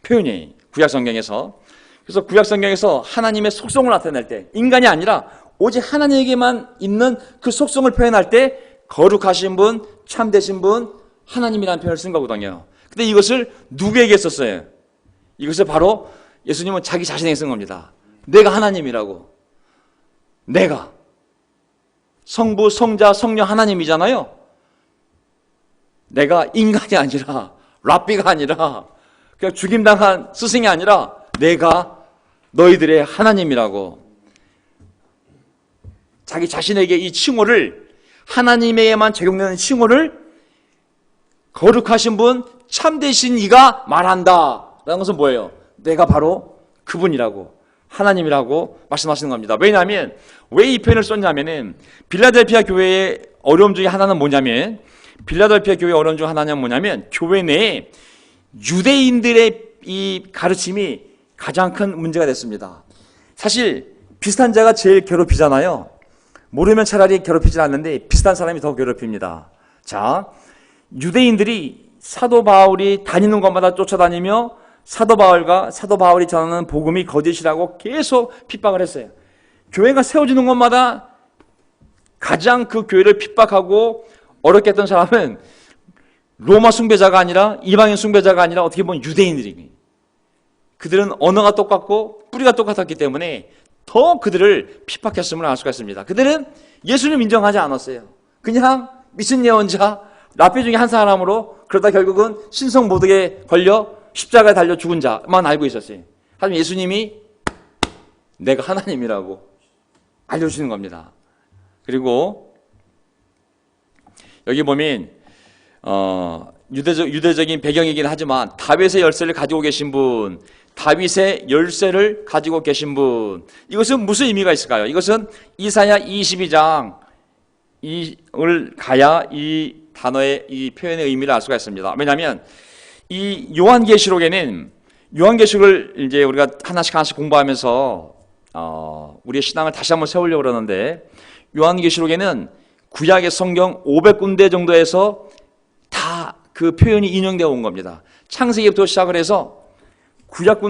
표현이에요. 구약 성경에서. 그래서 구약 성경에서 하나님의 속성을 나타낼 때, 인간이 아니라 오직 하나님에게만 있는 그 속성을 표현할 때 거룩하신 분, 참되신 분, 하나님이라는 표현을 쓴 거거든요. 근데 이것을 누구에게 썼어요? 이것을 바로 예수님은 자기 자신에게 쓴 겁니다. 내가 하나님이라고. 내가 성부, 성자, 성령 하나님이잖아요. 내가 인간이 아니라 랍비가 아니라 그냥 죽임당한 스승이 아니라 내가 너희들의 하나님이라고. 자기 자신에게 이 칭호를, 하나님에게만 적용되는 칭호를 거룩하신 분, 참되신 이가 말한다 라는 것은 뭐예요? 내가 바로 그분이라고, 하나님이라고 말씀하시는 겁니다. 왜냐하면 왜 이 표현을 썼냐면은 빌라델피아 교회의 어려움 중에 하나는 뭐냐면, 빌라델피아 교회의 어려움 중 하나는 뭐냐면 교회 내에 유대인들의 이 가르침이 가장 큰 문제가 됐습니다. 사실 비슷한 자가 제일 괴롭히잖아요. 모르면 차라리 괴롭히지 않는데 비슷한 사람이 더 괴롭힙니다. 자, 유대인들이 사도 바울이 다니는 곳마다 쫓아다니며 사도 바울이 전하는 복음이 거짓이라고 계속 핍박을 했어요. 교회가 세워지는 곳마다 가장 그 교회를 핍박하고 어렵게 했던 사람은 로마 숭배자가 아니라, 이방인 숭배자가 아니라 어떻게 보면 유대인들이에요. 그들은 언어가 똑같고 뿌리가 똑같았기 때문에 더 그들을 핍박했음을 알 수가 있습니다. 그들은 예수님 인정하지 않았어요. 그냥 미친 예언자, 랍비 중에 한 사람으로, 그러다 결국은 신성 모독에 걸려 십자가에 달려 죽은 자만 알고 있었어요. 하지만 예수님이 내가 하나님이라고 알려주시는 겁니다. 그리고 여기 보면 유대적인 배경이긴 하지만 다윗의 열쇠를 가지고 계신 분, 다윗의 열쇠를 가지고 계신 분, 이것은 무슨 의미가 있을까요? 이것은 이사야 22장을 가야 이 단어의, 이 표현의 의미를 알 수가 있습니다. 왜냐하면 이 요한계시록에는, 요한계시록을 이제 우리가 하나씩 공부하면서 우리의 신앙을 다시 한번 세우려고 그러는데, 요한계시록에는 구약의 성경 500군데 정도에서 다 그 표현이 인용되어 온 겁니다. 창세기부터 시작을 해서 구약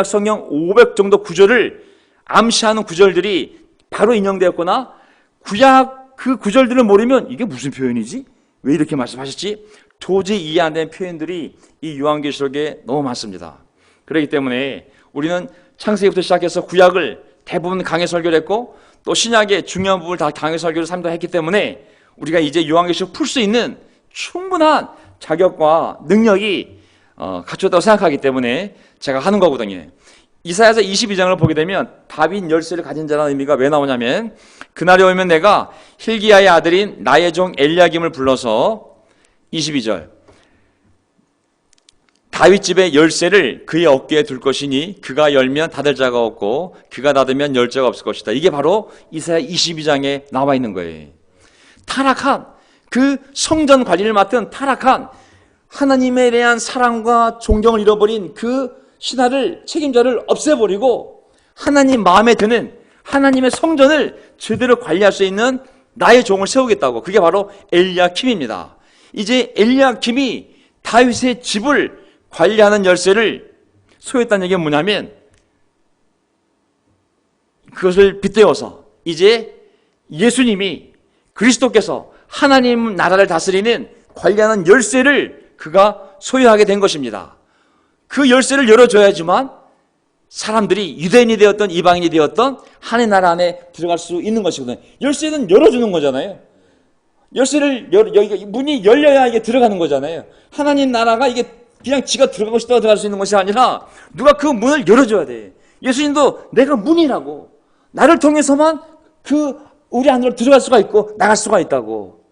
성경 500 정도 구절을 암시하는 구절들이 바로 인용되었거나, 구약 그 구절들을 모르면 이게 무슨 표현이지? 왜 이렇게 말씀하셨지? 도저히 이해 안 되는 표현들이 이 요한계시록에 너무 많습니다. 그렇기 때문에 우리는 창세기부터 시작해서 구약을 대부분 강해 설교를 했고, 또 신약의 중요한 부분을 다 강해 설교를 삼도했기 때문에 우리가 이제 요한계시록 풀 수 있는 충분한 자격과 능력이 갖췄다고 생각하기 때문에 제가 하는 거거든요. 이사야서 22장을 보게 되면 다윗 열쇠를 가진 자라는 의미가 왜 나오냐면, 그날이 오면 내가 힐기야의 아들인 나의 종 엘리야김을 불러서 22절 다윗 집의 열쇠를 그의 어깨에 둘 것이니 그가 열면 닫을 자가 없고 그가 닫으면 열 자가 없을 것이다. 이게 바로 이사야 22장에 나와 있는 거예요. 타락한 그 성전 관리를 맡은 타락한 하나님에 대한 사랑과 존경을 잃어버린 그 신하를 책임자를 없애버리고 하나님 마음에 드는 하나님의 성전을 제대로 관리할 수 있는 나의 종을 세우겠다고. 그게 바로 엘리야킴입니다. 이제 엘리야킴이 다윗의 집을 관리하는 열쇠를 소유했다는 얘기가 뭐냐면 그것을 빗대어서 이제 예수님이 그리스도께서 하나님 나라를 다스리는 관리하는 열쇠를 그가 소유하게 된 것입니다. 그 열쇠를 열어줘야지만 사람들이 유대인이 되었던 이방인이 되었던 하나님 나라 안에 들어갈 수 있는 것이거든요. 열쇠는 열어주는 거잖아요. 열쇠를 문이 열려야 이게 들어가는 거잖아요. 하나님 나라가 이게 그냥 지가 들어가고 싶다고 들어갈 수 있는 것이 아니라 누가 그 문을 열어줘야 돼. 예수님도 내가 문이라고, 나를 통해서만 우리 안으로 들어갈 수가 있고 나갈 수가 있다고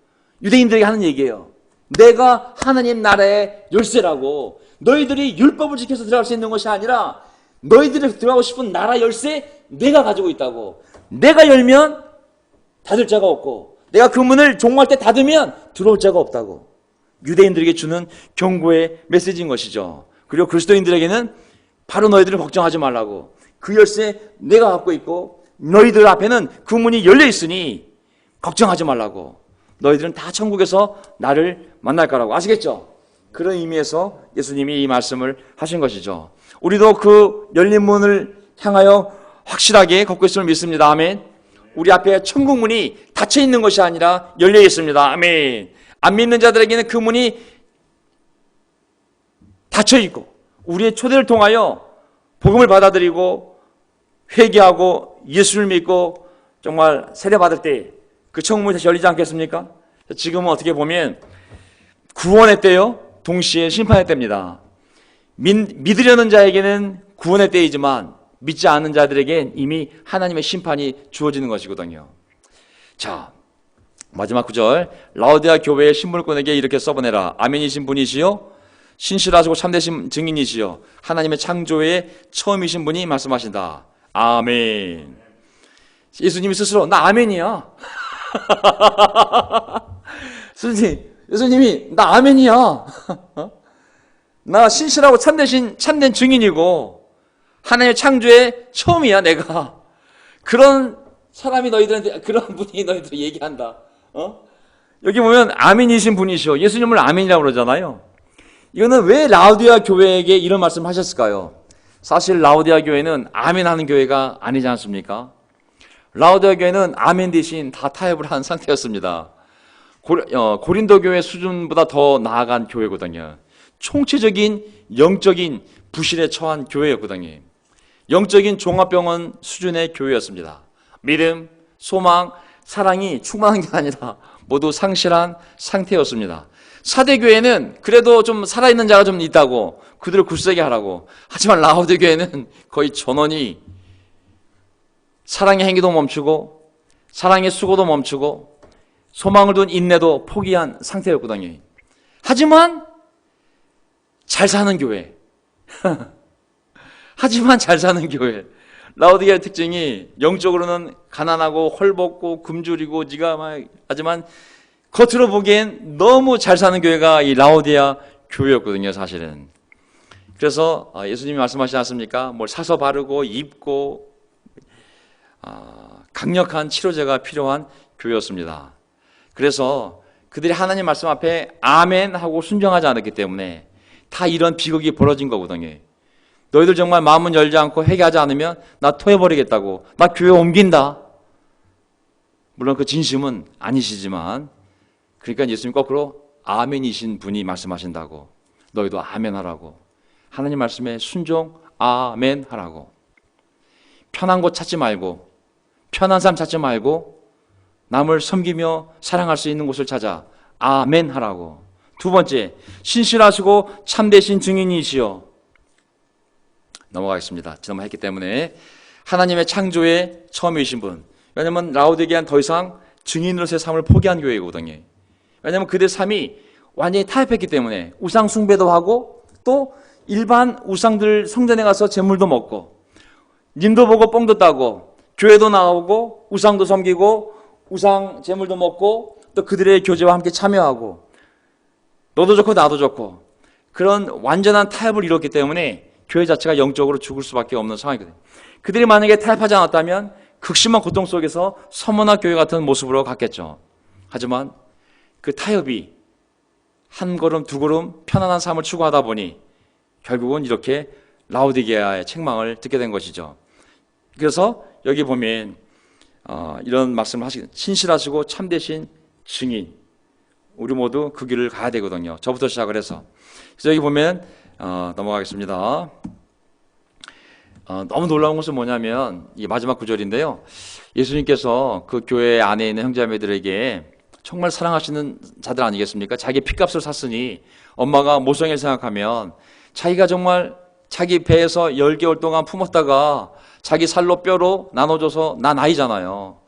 유대인들에게 하는 얘기예요. 내가 하나님 나라의 열쇠라고. 너희들이 율법을 지켜서 들어갈 수 있는 것이 아니라 너희들이 들어가고 싶은 나라 열쇠 내가 가지고 있다고. 내가 열면 닫을 자가 없고 내가 그 문을 종말 때 닫으면 들어올 자가 없다고. 유대인들에게 주는 경고의 메시지인 것이죠. 그리고 그리스도인들에게는 바로 너희들은 걱정하지 말라고. 그 열쇠 내가 갖고 있고 너희들 앞에는 그 문이 열려 있으니 걱정하지 말라고. 너희들은 다 천국에서 나를 만날 거라고. 아시겠죠? 그런 의미에서 예수님이 이 말씀을 하신 것이죠. 우리도 그 열린 문을 향하여 확실하게 걷고 있음을 믿습니다. 아멘. 우리 앞에 천국 문이 닫혀 있는 것이 아니라 열려 있습니다. 아멘. 안 믿는 자들에게는 그 문이 닫혀 있고 우리의 초대를 통하여 복음을 받아들이고 회개하고 예수를 믿고 정말 세례받을 때 그 천국문이 다시 열리지 않겠습니까? 지금은 어떻게 보면 구원의 때요 동시에 심판의 때입니다. 믿으려는 자에게는 구원의 때이지만 믿지 않는 자들에겐 이미 하나님의 심판이 주어지는 것이거든요. 자, 마지막 구절. 라오디아 교회의 신분권에게 이렇게 써보내라. 아멘이신 분이시요 신실하시고 참되신 증인이시요 하나님의 창조의 처음이신 분이 말씀하신다. 아멘. 예수님이 스스로 나 아멘이야. 예수님이 나 아멘이야. 나 신실하고 참된 증인이고 하나님의 창조의 처음이야 내가. 그런 사람이 너희들한테, 그런 분이 너희들 얘기한다. 여기 보면 아멘이신 분이시오. 예수님을 아멘이라고 그러잖아요. 이거는 왜 라오디아 교회에게 이런 말씀을 하셨을까요? 사실 라오디아 교회는 아멘하는 교회가 아니지 않습니까? 라오디아 교회는 아멘 대신 다 타협을 한 상태였습니다. 고린도 교회 수준보다 더 나아간 교회거든요. 총체적인 영적인 부실에 처한 교회였거든요. 영적인 종합병원 수준의 교회였습니다. 믿음, 소망, 사랑이 충만한 게 아니라 모두 상실한 상태였습니다. 사대교회는 그래도 좀 살아있는 자가 좀 있다고 그들을 굳세게 하라고. 하지만 라오디아 교회는 거의 전원이 사랑의 행위도 멈추고 사랑의 수고도 멈추고 소망을 둔 인내도 포기한 상태였거든요. 하지만 잘 사는 교회. 하지만 잘 사는 교회. 라오디아의 특징이 영적으로는 가난하고 헐벗고 굶주리고 하지만 겉으로 보기엔 너무 잘 사는 교회가 이 라오디아 교회였거든요, 사실은. 그래서 예수님이 말씀하시지 않습니까? 뭘 사서 바르고 입고 강력한 치료제가 필요한 교회였습니다. 그래서 그들이 하나님 말씀 앞에 아멘 하고 순종하지 않았기 때문에 다 이런 비극이 벌어진 거거든요. 너희들 정말 마음은 열지 않고 회개하지 않으면 나 토해버리겠다고. 나 교회 옮긴다. 물론 그 진심은 아니시지만 그러니까 예수님 거꾸로 아멘이신 분이 말씀하신다고. 너희도 아멘 하라고. 하나님 말씀에 순종 아멘 하라고. 편한 곳 찾지 말고 편한 삶 찾지 말고 남을 섬기며 사랑할 수 있는 곳을 찾아 아멘 하라고. 두 번째, 신실하시고 참되신 증인이시여. 넘어가겠습니다. 지난번 했기 때문에. 하나님의 창조의 처음이신 분. 왜냐하면 라오디게아는 더 이상 증인으로서의 삶을 포기한 교회거든요. 왜냐하면 그들의 삶이 완전히 타협했기 때문에 우상 숭배도 하고 또 일반 우상들 성전에 가서 제물도 먹고 님도 보고 뻥도 따고 교회도 나오고 우상도 섬기고 우상 제물도 먹고 또 그들의 교제와 함께 참여하고 너도 좋고 나도 좋고 그런 완전한 타협을 이뤘기 때문에 교회 자체가 영적으로 죽을 수밖에 없는 상황이거든요. 그들이 만약에 타협하지 않았다면 극심한 고통 속에서 서머나 교회 같은 모습으로 갔겠죠. 하지만 그 타협이 한 걸음 두 걸음 편안한 삶을 추구하다 보니 결국은 이렇게 라오디게아의 책망을 듣게 된 것이죠. 그래서 여기 보면 이런 말씀을 하시고 신실하시고 참되신 증인, 우리 모두 그 길을 가야 되거든요. 저부터 시작을 해서. 그래서 여기 보면 넘어가겠습니다. 너무 놀라운 것은 뭐냐면 이 마지막 구절인데요. 예수님께서 그 교회 안에 있는 형제자매들에게 정말 사랑하시는 자들 아니겠습니까? 자기 피값을 샀으니 엄마가 모성애를 생각하면 자기가 정말 자기 배에서 10개월 동안 품었다가 자기 살로 뼈로 나눠줘서 난 아이잖아요.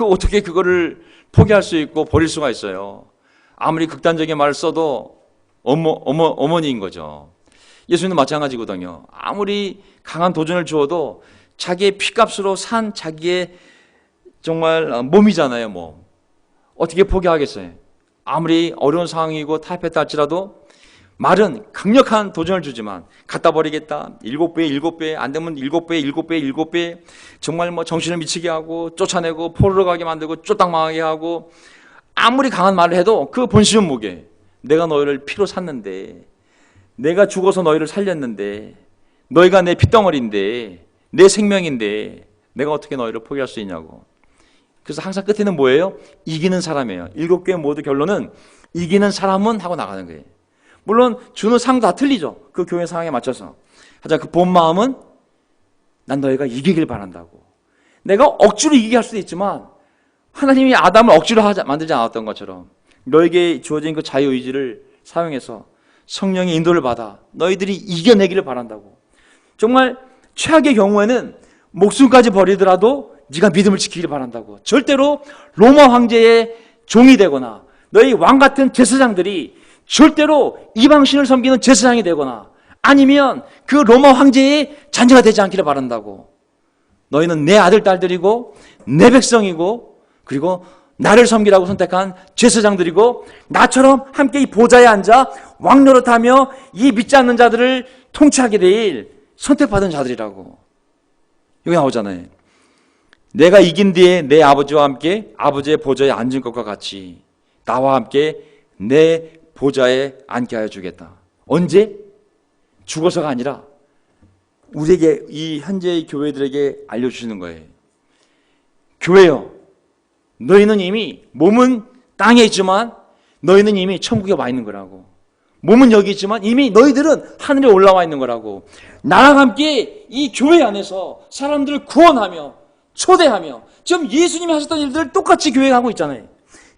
어떻게 그거를 포기할 수 있고 버릴 수가 있어요. 아무리 극단적인 말을 써도 어머니인 거죠. 예수님도 마찬가지거든요. 아무리 강한 도전을 주어도 자기의 피값으로 산 자기의 정말 몸이잖아요. 몸. 어떻게 포기하겠어요? 아무리 어려운 상황이고 타협했다 할지라도 말은 강력한 도전을 주지만 갖다 버리겠다. 7배, 안 되면 7배. 정말 정신을 미치게 하고 쫓아내고 포로로 가게 만들고 쫓당망하게 하고 아무리 강한 말을 해도 그 본심은 뭐게? 내가 너희를 피로 샀는데 내가 죽어서 너희를 살렸는데 너희가 내 핏덩어리인데 내 생명인데 내가 어떻게 너희를 포기할 수 있냐고. 그래서 항상 끝에는 뭐예요? 이기는 사람이에요. 7개 모두 결론은 이기는 사람은 하고 나가는 거예요. 물론 주는 상 다 틀리죠. 그 교회 상황에 맞춰서. 하지만 그 본 마음은 난 너희가 이기길 바란다고. 내가 억지로 이기게 할 수도 있지만 하나님이 아담을 억지로 만들지 않았던 것처럼 너에게 주어진 그 자유의지를 사용해서 성령의 인도를 받아 너희들이 이겨내기를 바란다고. 정말 최악의 경우에는 목숨까지 버리더라도 네가 믿음을 지키기를 바란다고. 절대로 로마 황제의 종이 되거나 너희 왕 같은 제사장들이 절대로 이방신을 섬기는 제사장이 되거나 아니면 그 로마 황제의 자녀가 되지 않기를 바란다고. 너희는 내 아들 딸들이고 내 백성이고 그리고 나를 섬기라고 선택한 제사장들이고 나처럼 함께 이 보좌에 앉아 왕노릇하며 이 믿지 않는 자들을 통치하게 될 선택받은 자들이라고. 여기 나오잖아요. 내가 이긴 뒤에 내 아버지와 함께 아버지의 보좌에 앉은 것과 같이 나와 함께 내 보좌에 앉게 하여 주겠다. 언제? 죽어서가 아니라 우리에게 이 현재의 교회들에게 알려주시는 거예요. 교회요, 너희는 이미 몸은 땅에 있지만 너희는 이미 천국에 와 있는 거라고. 몸은 여기 있지만 이미 너희들은 하늘에 올라와 있는 거라고. 나랑 함께 이 교회 안에서 사람들을 구원하며 초대하며 지금 예수님이 하셨던 일들을 똑같이 교회가 하고 있잖아요.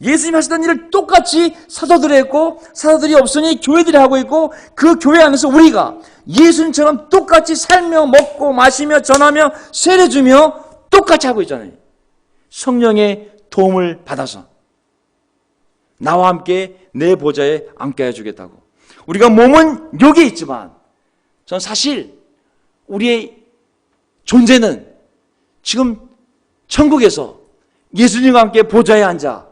예수님이 하셨던 일을 똑같이 사도들이 했고 사도들이 없으니 교회들이 하고 있고 그 교회 안에서 우리가 예수님처럼 똑같이 살며 먹고 마시며 전하며 세례주며 똑같이 하고 있잖아요. 성령의 도움을 받아서 나와 함께 내 보좌에 앉게 해주겠다고. 우리가 몸은 여기 있지만 전 사실 우리의 존재는 지금 천국에서 예수님과 함께 보좌에 앉아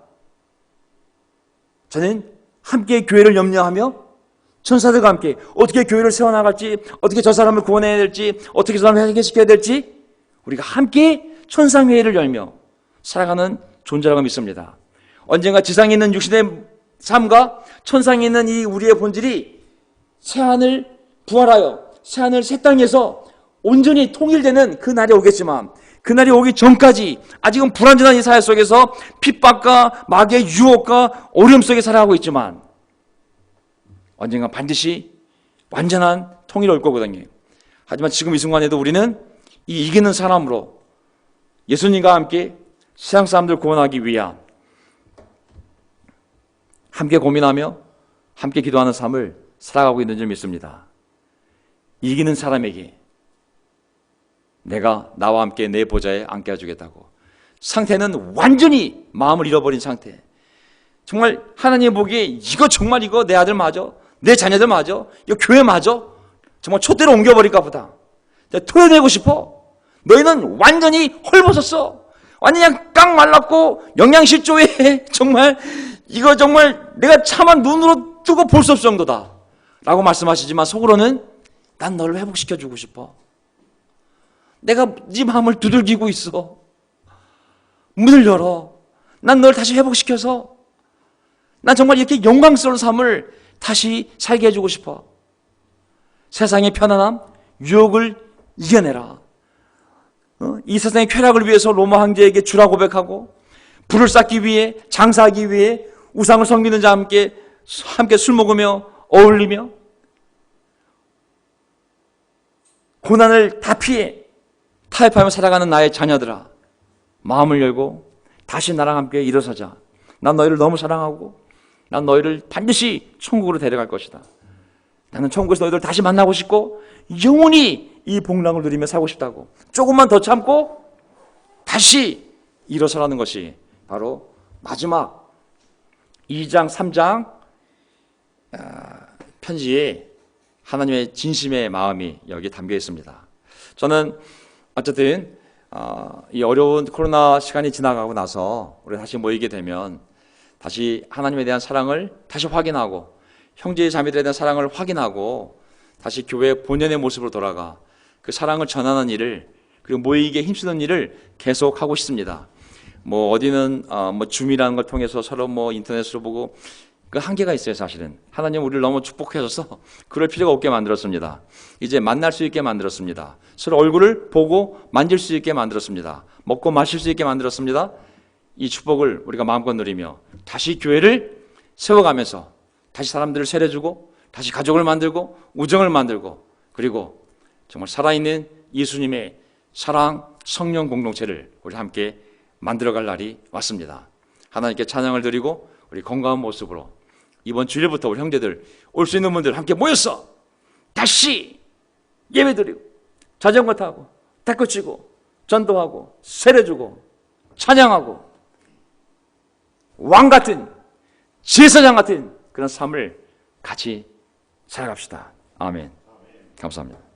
저는 함께 교회를 염려하며 천사들과 함께 어떻게 교회를 세워나갈지, 어떻게 저 사람을 구원해야 될지, 어떻게 저 사람을 해결시켜야 될지 우리가 함께 천상회의를 열며 살아가는 존재라고 믿습니다. 언젠가 지상에 있는 육신의 삶과 천상에 있는 이 우리의 본질이 새하늘 부활하여 새하늘 새 땅에서 온전히 통일되는 그 날이 오겠지만 그 날이 오기 전까지 아직은 불완전한 이 사회 속에서 핍박과 마귀의 유혹과 어려움 속에 살아가고 있지만 언젠가 반드시 완전한 통일이 올 거거든요. 하지만 지금 이 순간에도 우리는 이 이기는 사람으로 예수님과 함께 세상 사람들 구원하기 위한 함께 고민하며 함께 기도하는 삶을 살아가고 있는 줄 믿습니다. 이기는 사람에게 내가 나와 함께 내 보좌에 앉게 해주겠다고. 상태는 완전히 마음을 잃어버린 상태. 정말 하나님 보기에 이거 정말 이거 내 아들 맞아? 내 자녀들 맞아? 이거 교회 맞아? 정말 촛대로 옮겨버릴까 보다. 토해내고 싶어. 너희는 완전히 헐벗었어. 완전히 그냥 깡 말랐고 영양실조에 정말 이거 정말 내가 차마 눈으로 뜨고 볼 수 없을 정도다 라고 말씀하시지만 속으로는 난 너를 회복시켜주고 싶어. 내가 네 마음을 두들기고 있어. 문을 열어. 난 널 다시 회복시켜서 난 정말 이렇게 영광스러운 삶을 다시 살게 해주고 싶어. 세상의 편안함, 유혹을 이겨내라. 이 세상의 쾌락을 위해서 로마 황제에게 주라 고백하고 불을 쌓기 위해 장사하기 위해 우상을 섬기는 자와 함께 술 먹으며 어울리며 고난을 다 피해 타협하며 살아가는 나의 자녀들아, 마음을 열고 다시 나랑 함께 일어서자. 난 너희를 너무 사랑하고 난 너희를 반드시 천국으로 데려갈 것이다. 나는 천국에서 너희들 다시 만나고 싶고 영원히 이 복락을 누리며 살고 싶다고. 조금만 더 참고 다시 일어서라는 것이 바로 마지막 2장 3장 편지에 하나님의 진심의 마음이 여기 담겨 있습니다. 저는 어쨌든 이 어려운 코로나 시간이 지나가고 나서 우리 다시 모이게 되면 다시 하나님에 대한 사랑을 다시 확인하고 형제 자매들에 대한 사랑을 확인하고 다시 교회의 본연의 모습으로 돌아가 그 사랑을 전하는 일을, 그리고 모이기에 힘쓰는 일을 계속 하고 싶습니다. 뭐 어디는 줌이라는 걸 통해서 서로 인터넷으로 보고 그 한계가 있어요. 사실은 하나님 우리를 너무 축복해 줘서 그럴 필요가 없게 만들었습니다. 이제 만날 수 있게 만들었습니다. 서로 얼굴을 보고 만질 수 있게 만들었습니다. 먹고 마실 수 있게 만들었습니다. 이 축복을 우리가 마음껏 누리며 다시 교회를 세워가면서 다시 사람들을 세례주고 다시 가족을 만들고 우정을 만들고 그리고 정말 살아있는 예수님의 사랑 성령 공동체를 우리 함께 만들어갈 날이 왔습니다. 하나님께 찬양을 드리고 우리 건강한 모습으로 이번 주일부터 우리 형제들 올 수 있는 분들 함께 모였어. 다시 예배드리고 자전거 타고 탁구 치고 전도하고 세례주고 찬양하고 왕 같은 제사장 같은 그런 삶을 같이 살아갑시다. 아멘. 감사합니다.